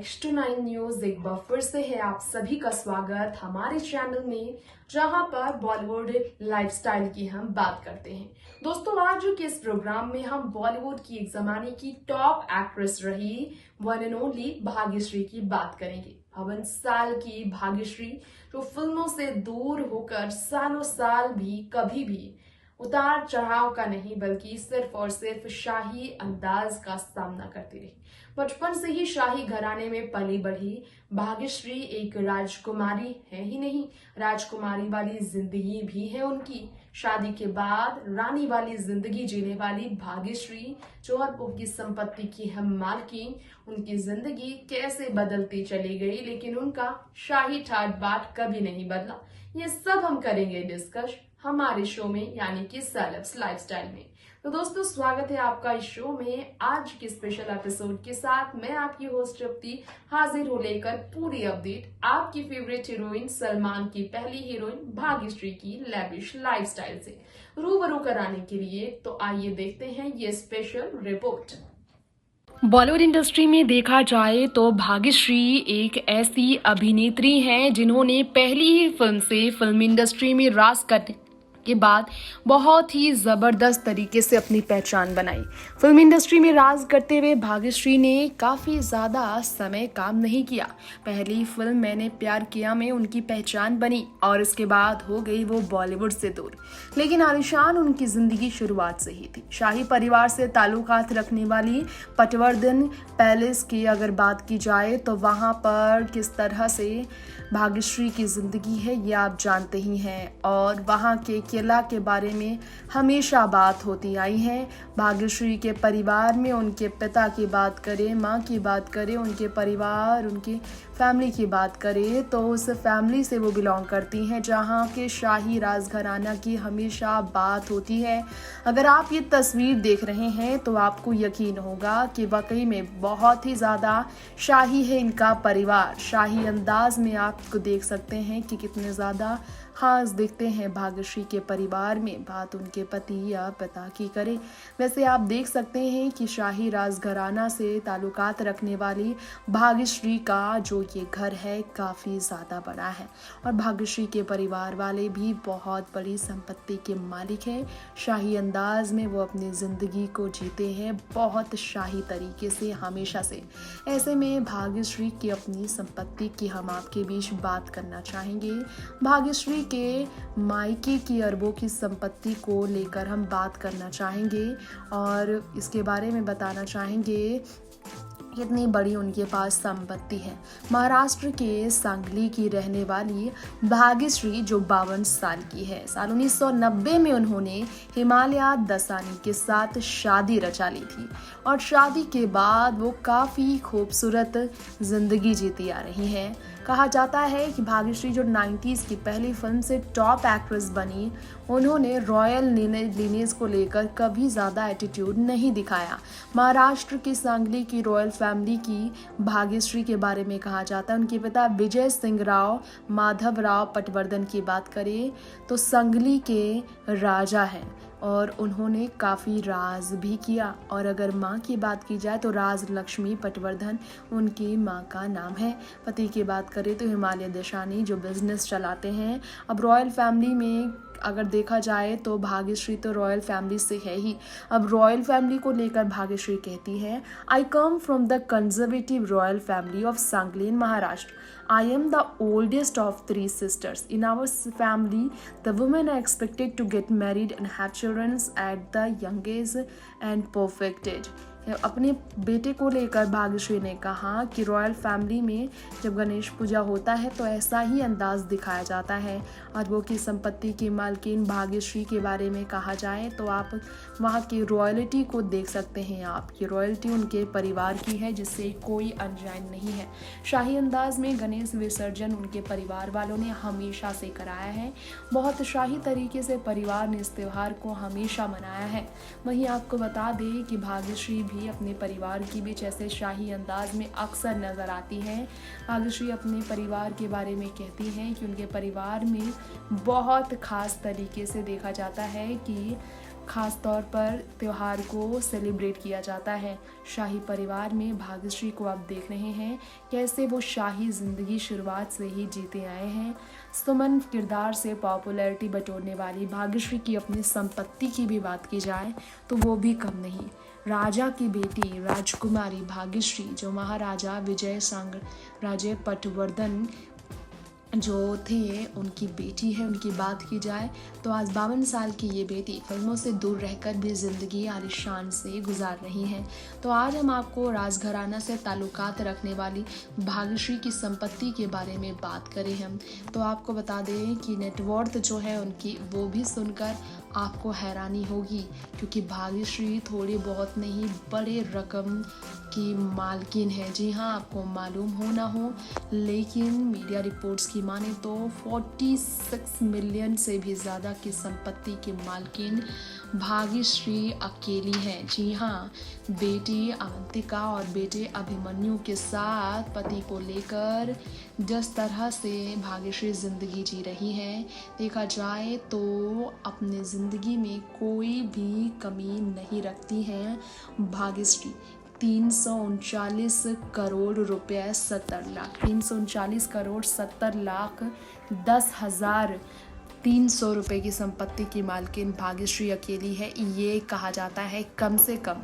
Next to 9 news एक बार फिर से है आप सभी का स्वागत हमारे चैनल में, जहां पर बॉलीवुड लाइफस्टाइल की हम बात करते हैं। दोस्तों, आज के इस प्रोग्राम में हम बॉलीवुड की एक जमाने की टॉप एक्ट्रेस रही वन एंड ओनली भाग्यश्री की बात करेंगे। 52 साल की भाग्यश्री जो फिल्मों से दूर होकर सालों साल भी कभी भी उतार चढ़ाव का नहीं बल्कि सिर्फ और सिर्फ शाही अंदाज का सामना करती रही। बचपन से ही शाही घराने में पली बढ़ी भाग्यश्री एक राजकुमारी है ही नहीं, राजकुमारी वाली जिंदगी भी है उनकी। शादी के बाद रानी वाली जिंदगी जीने वाली भाग्यश्री जो अरबों की संपत्ति की हम मालकिन, उनकी जिंदगी कैसे बदलती चली गई, लेकिन उनका शाही ठाट बाट कभी नहीं बदला। ये सब हम करेंगे डिस्कस हमारे शो में, यानी कि सेलेब्स लाइफस्टाइल में। तो दोस्तों, स्वागत है आपका इस शो में। आज के स्पेशल एपिसोड के साथ मैं आपकी होस्ट तृप्ति हाजिर हो लेकर पूरी अपडेट आपकी फेवरेट हीरोइन सलमान की पहली हीरोइन भाग्यश्री की लैविश लाइफस्टाइल से रूबरू कराने के लिए। तो आइए देखते हैं ये स्पेशल रिपोर्ट। बॉलीवुड इंडस्ट्री में देखा जाए तो भाग्यश्री एक ऐसी अभिनेत्री हैं जिन्होंने पहली ही फिल्म से फिल्म इंडस्ट्री में राज करने के बाद बहुत ही ज़बरदस्त तरीके से अपनी पहचान बनाई। फिल्म इंडस्ट्री में राज करते हुए भाग्यश्री ने काफ़ी ज़्यादा समय काम नहीं किया। पहली फिल्म मैंने प्यार किया में उनकी पहचान बनी और इसके बाद हो गई वो बॉलीवुड से दूर। लेकिन आलिशान उनकी ज़िंदगी शुरुआत से ही थी। शाही परिवार से ताल्लुकात रखने वाली पटवर्धन पैलेस की अगर बात की जाए तो वहाँ पर किस तरह से भाग्यश्री की ज़िंदगी है ये आप जानते ही हैं, और वहाँ के किला के बारे में हमेशा बात होती आई है। भाग्यश्री के परिवार में उनके पिता की बात करें, माँ की बात करें, उनके परिवार, उनकी फैमिली की बात करें तो उस फैमिली से वो बिलोंग करती हैं जहाँ के शाही राजघराना की हमेशा बात होती है। अगर आप ये तस्वीर देख रहे हैं तो आपको यकीन होगा कि वाकई में बहुत ही ज़्यादा शाही है इनका परिवार। शाही अंदाज में आपको देख सकते हैं कि कितने ज़्यादा खास दिखते हैं भाग्यश्री के परिवार में। बात उनके पति या पिता की करें, वैसे आप देख सकते हैं कि शाही राजघराना से ताल्लुकात रखने वाली भाग्यश्री का जो ये घर है काफ़ी ज़्यादा बड़ा है और भाग्यश्री के परिवार वाले भी बहुत बड़ी संपत्ति के मालिक हैं। शाही अंदाज में वो अपनी ज़िंदगी को जीते हैं बहुत शाही तरीके से हमेशा से। ऐसे में भाग्यश्री की अपनी संपत्ति की हम आपके बीच बात करना चाहेंगे। भाग्यश्री के मायके की अरबों की संपत्ति को लेकर हम बात करना चाहेंगे और इसके बारे में बताना चाहेंगे कितनी बड़ी उनके पास संपत्ति है। महाराष्ट्र के सांगली की रहने वाली भाग्यश्री जो 52 साल की है, साल 1990 में उन्होंने हिमालय दसानी के साथ शादी रचा ली थी और शादी के बाद वो काफ़ी खूबसूरत जिंदगी जीती आ रही हैं। कहा जाता है कि भाग्यश्री जो 90s की पहली फिल्म से टॉप एक्ट्रेस बनी, उन्होंने रॉयल लिनेज को लेकर कभी ज़्यादा एटीट्यूड नहीं दिखाया। महाराष्ट्र की सांगली की रॉयल फैमिली की भाग्यश्री के बारे में कहा जाता है, उनके पिता विजय सिंह राव माधव राव पटवर्धन की बात करें तो सांगली के राजा हैं और उन्होंने काफ़ी राज भी किया। और अगर माँ की बात की जाए तो राज लक्ष्मी पटवर्धन उनकी माँ का नाम है। पति की बात करें तो हिमालय दसानी जो बिजनेस चलाते हैं। अब रॉयल फैमिली में अगर देखा जाए तो भाग्यश्री तो रॉयल फैमिली से है ही। अब रॉयल फैमिली को लेकर भाग्यश्री कहती है, I come from the conservative royal family of Sangli in Maharashtra. I am the oldest of 3 sisters. In our family, the women are expected to get married and have children at the young age and perfect age. अपने बेटे को लेकर भाग्यश्री ने कहा कि royal family में जब गणेश पूजा होता है तो ऐसा ही अंदाज दिखाया जाता है। अरबों की संपत्ति की मालकिन भाग्यश्री के बारे में कहा जाए तो आप वहाँ की रॉयल्टी को देख सकते हैं। आपकी रॉयल्टी उनके परिवार की है जिससे कोई अनजान नहीं है। शाही अंदाज में गणेश विसर्जन उनके परिवार वालों ने हमेशा से कराया है। बहुत शाही तरीके से परिवार ने इस त्यौहार को हमेशा मनाया है। वहीं आपको बता दें कि भाग्यश्री भी अपने परिवार की बीच ऐसे शाही अंदाज में अक्सर नजर आती हैं। भाग्यश्री अपने परिवार के बारे में कहती हैं कि उनके परिवार में बहुत खास तरीके से देखा जाता है कि खास तौर पर त्यौहार को सेलिब्रेट किया जाता है। शाही परिवार में भाग्यश्री को आप देख रहे हैं कैसे वो शाही ज़िंदगी शुरुआत से ही जीते आए हैं। सुमन किरदार से पॉपुलैरिटी बटोरने वाली भाग्यश्री की अपनी संपत्ति की भी बात की जाए तो वो भी कम नहीं। राजा की बेटी राजकुमारी भाग्यश्री जो महाराजा विजय सांगराजे पटवर्धन जो थे उनकी बेटी है, उनकी बात की जाए तो आज 52 साल की ये बेटी फिल्मों से दूर रहकर भी ज़िंदगी आलिशान से गुजार रही हैं। तो आज हम आपको राजघराना से ताल्लुकात रखने वाली भाग्यश्री की संपत्ति के बारे में बात करें हम तो आपको बता दें कि नेटवर्थ जो है उनकी वो भी सुनकर आपको हैरानी होगी, क्योंकि भाग्यश्री थोड़ी बहुत नहीं बड़े रकम की मालकिन है। जी हाँ, आपको मालूम हो ना हो, लेकिन मीडिया रिपोर्ट्स की माने तो 46 मिलियन से भी ज़्यादा की संपत्ति की मालकिन भाग्यश्री अकेली हैं। जी हाँ, बेटी अवंतिका और बेटे अभिमन्यु के साथ पति को लेकर जिस तरह से भाग्यश्री ज़िंदगी जी रही है, देखा जाए तो अपने ज़िंदगी में कोई भी कमी नहीं रखती हैं भाग्यश्री। 339 करोड़ रुपए 70 लाख 339 करोड़ 70 लाख 10,300 रुपए की संपत्ति की मालकिन भाग्यश्री अकेली है, ये कहा जाता है कम से कम।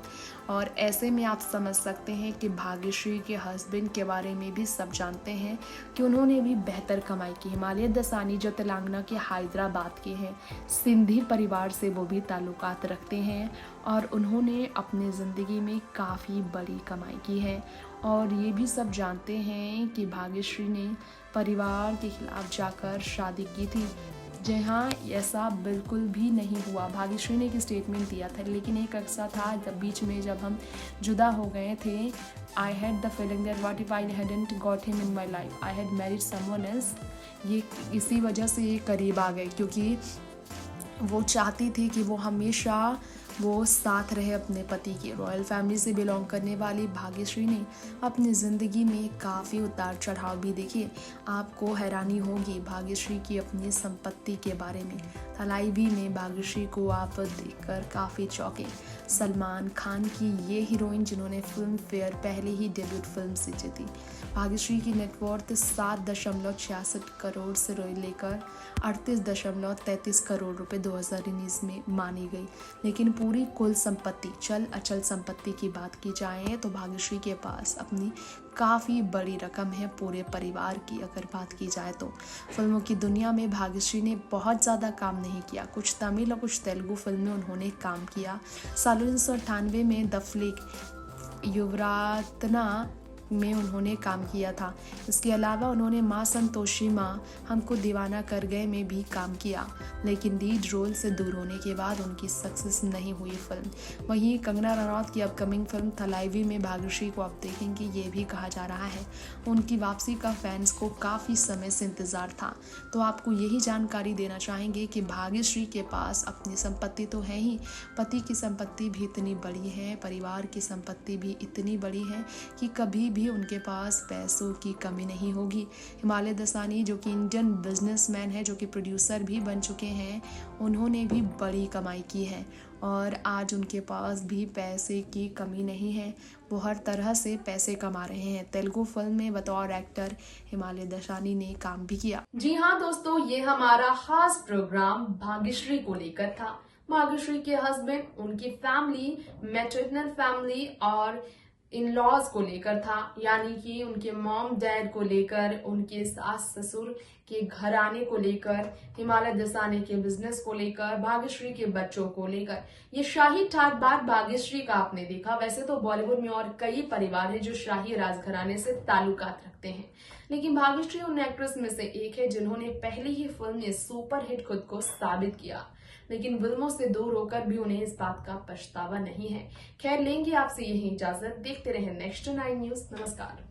और ऐसे में आप समझ सकते हैं कि भाग्यश्री के हस्बैंड के बारे में भी सब जानते हैं कि उन्होंने भी बेहतर कमाई की। हिमालय दसानी जो तेलंगाना के हैदराबाद के हैं, सिंधी परिवार से वो भी ताल्लुकात रखते हैं और उन्होंने अपनी ज़िंदगी में काफ़ी बड़ी कमाई की है। और ये भी सब जानते हैं कि भाग्यश्री ने परिवार के खिलाफ जाकर शादी की थी। जी हाँ, ऐसा बिल्कुल भी नहीं हुआ। भाग्यश्री ने एक स्टेटमेंट दिया था, लेकिन एक अक्सा था जब बीच में जब हम जुदा हो गए थे, I had the feeling that what if I hadn't got him in my life, I had married someone else. ये इसी वजह से ये करीब आ गए, क्योंकि वो चाहती थी कि वो हमेशा वो साथ रहे अपने पति के। रॉयल फैमिली से बिलोंग करने वाली भाग्यश्री ने अपनी ज़िंदगी में काफ़ी उतार चढ़ाव भी देखे। आपको हैरानी होगी भाग्यश्री की अपनी संपत्ति के बारे में। तलाईवी में भाग्यश्री को आप देखकर काफ़ी चौंके। सलमान खान की ये हीरोइन जिन्होंने फिल्म फेयर पहले ही डेब्यूट फिल्म से जीती। भाग्यश्री की नेटवर्थ 7.66 करोड़ से लेकर 38.33 करोड़ रुपए 2019 में मानी गई। लेकिन पूरी कुल संपत्ति, चल अचल संपत्ति की बात की जाए तो भाग्यश्री के पास अपनी काफ़ी बड़ी रकम है पूरे परिवार की। अगर बात की जाए तो फिल्मों की दुनिया में भाग्यश्री ने बहुत ज़्यादा काम नहीं किया। कुछ तमिल और कुछ तेलुगु फिल्म में उन्होंने काम किया। साल 1998 में द फ्लिक युवरातना में उन्होंने काम किया था। इसके अलावा उन्होंने माँ संतोषी माँ हमको दीवाना कर गए में भी काम किया, लेकिन लीड रोल से दूर होने के बाद उनकी सक्सेस नहीं हुई फिल्म। वहीं कंगना रनौत की अपकमिंग फिल्म थलाईवी में भाग्यश्री को आप देखेंगे, ये भी कहा जा रहा है उनकी वापसी का फैंस को काफ़ी समय से इंतज़ार था। तो आपको यही जानकारी देना चाहेंगे कि भाग्यश्री के पास अपनी संपत्ति तो है ही, पति की संपत्ति भी इतनी बड़ी है, परिवार की संपत्ति भी इतनी बड़ी है कि कभी भी उनके पास पैसों की कमी नहीं होगी। हिमालय दसानी जो कि इंडियन बिजनेसमैन है, जो कि प्रोड्यूसर भी बन चुके हैं, उन्होंने भी बड़ी कमाई की है और आज उनके पास भी पैसे की कमी नहीं है। वो हर तरह से पैसे कमा रहे हैं। तेलुगु फिल्म में बतौर एक्टर हिमालय दसानी ने काम भी किया। जी हाँ दोस्तों, ये हमारा खास प्रोग्राम भाग्यश्री को लेकर था। भाग्यश्री के हस्बैंड, उनकी फैमिली, मैटरनल फैमिली और इन लॉज को लेकर था, यानी कि उनके मॉम डैड को लेकर, उनके सास ससुर के घराने को लेकर, हिमालय दसानी के बिजनेस को लेकर, भाग्यश्री के बच्चों को लेकर। ये शाही ठाट बात भाग्यश्री का आपने देखा। वैसे तो बॉलीवुड में और कई परिवार है जो शाही राजघराने से ताल्लुकात रखते हैं, लेकिन भाग्यश्री उन एक्ट्रेस में से एक है जिन्होंने पहली ही फिल्म में सुपरहिट खुद को साबित किया, लेकिन फिल्मों से दूर होकर भी उन्हें इस बात का पछतावा नहीं है। खैर, लेंगे आपसे यही इजाजत। देखते रहें नेक्स्ट 9 न्यूज। नमस्कार।